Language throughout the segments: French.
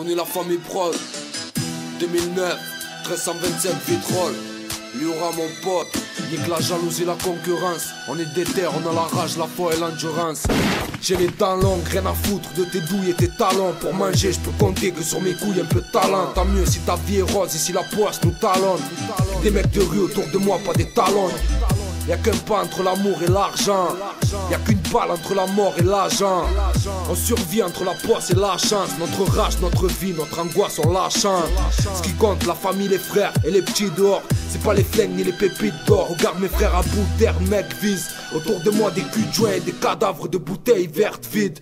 Tony la famille prod 2009 1327 Vitrol. Liura mon pote, nique la jalousie, la concurrence. On est déter, on a la rage, la foi et l'endurance. J'ai les dents longues, rien à foutre de tes douilles et tes talons. Pour manger, je peux compter que sur mes couilles un peu de talent. Tant mieux si ta vie est rose, ici la poisse nous talonne. Des mecs de rue autour de moi, pas des talons. Y'a qu'un pas entre l'amour et l'argent. Y'a qu'une balle entre la mort et l'agent. On survit entre la poisse et la chance. Notre rage, notre vie, notre angoisse, on la chante. Ce qui compte, la famille, les frères et les petits dehors. C'est pas les flingues ni les pépites d'or. Regarde mes frères à bout d'air, mec, vise. Autour de moi des culs de joints et des cadavres de bouteilles vertes vides.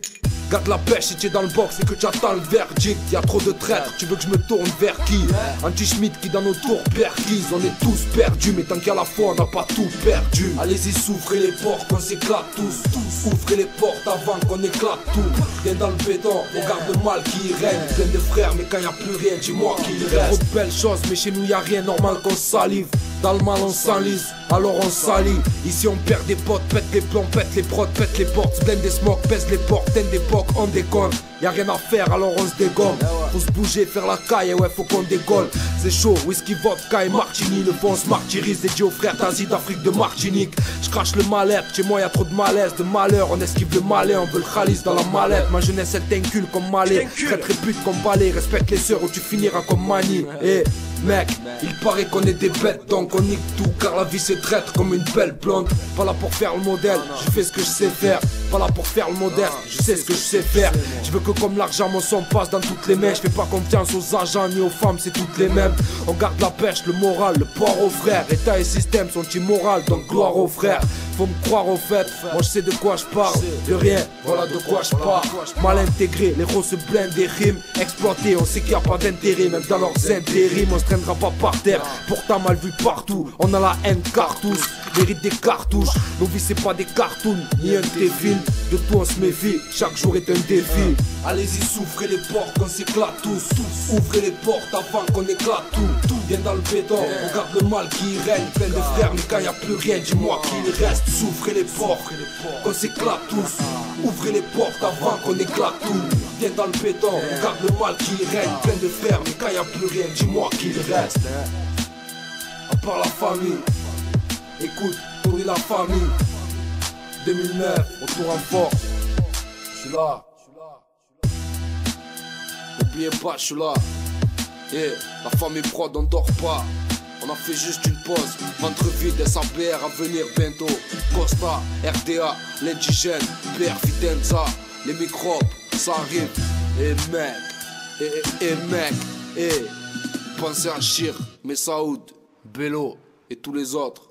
Garde la pêche si t'es dans le box et que tu attends le verdict. Y'a trop de traîtres, tu veux que je me tourne vers qui? Anti-Schmidt qui dans nos tours perquise. On est tous perdus, mais tant qu'il y a la foi, on n'a pas tout perdu. Allez-y, s'ouvrez les portes, qu'on s'éclate tous. Ouvrez les portes avant qu'on éclate tout. Viens dans le béton, regarde le mal qui règne. Plein de frères, mais quand y a plus rien, dis-moi qu'il reste. Trop de belles choses, mais chez nous y a rien, normal qu'on salive. Dans le mal on s'enlise, alors on salit. Ici on perd des potes, pète les plombs, pète les prods, pète les portes, blende des smokes, pèse les portes, teint d'époque, on déconne. Y'a rien à faire, alors on se dégomme. Faut se bouger, faire la caille, ouais faut qu'on décolle. C'est chaud, whisky, vodka et martini. Le fond on se martyrise, dédié aux frères d'Asie, d'Afrique, de Martinique. Je crache le mal-être, chez moi y'a trop de malaise, de malheur. On esquive le malais, on veut le khalice dans la mallette. Ma jeunesse elle t'incule comme malais, traite répute comme balai. Respecte les sœurs ou tu finiras comme mani. Et mec, il paraît qu'on est des bêtes, donc on nique tout. Car la vie c'est traître comme une belle blonde. Pas là pour faire le modèle, je fais ce que je sais faire. Pas là pour faire le modeste, je sais ce que je sais faire. Je veux que comme l'argent mon son passe dans toutes les mains. Je fais pas confiance aux agents ni aux femmes, c'est toutes les mêmes. On garde la pêche, le moral, le port aux frères. État et système sont immoraux, donc gloire aux frères. Faut me croire au fait, moi je sais de quoi je parle. De rien, voilà de quoi je parle. Mal intégré, les roses se blindent des rimes. Exploités, on sait qu'il n'y a pas d'intérêt. Même dans leurs intérims, on se traînera pas par terre. Pourtant mal vu partout, on a la haine cartouche. Mérite des cartouches, nos vies c'est pas des cartoons, ni un téléfilm. De tout on se méfie, chaque jour est un défi. Allez-y, s'ouvrez les portes, qu'on s'éclate tous. Ouvrez les portes avant qu'on éclate tout. Viens dans le béton, regarde le mal qui règne. Plein de frères, mais quand y a plus rien, dis-moi qu'il reste. S'ouvrez les portes, qu'on s'éclate tous. Ouvrez les portes avant qu'on éclate tout. Viens dans le béton, regarde le mal qui règne. Plein de frères, mais quand y a plus rien, dis-moi qu'il reste. À part la famille, écoute, tournez la famille. 2009, retour en force. Je suis là. N'oubliez pas, je suis là. Yeah, la famille prod, on dort pas. On a fait juste une pause. Ventre vide, SABR à venir bientôt. Costa, RDA, l'indigène, PR Fidenza, les microbes, ça arrive. Et mec, pensez à Chir, Messaoud, Bello et tous les autres.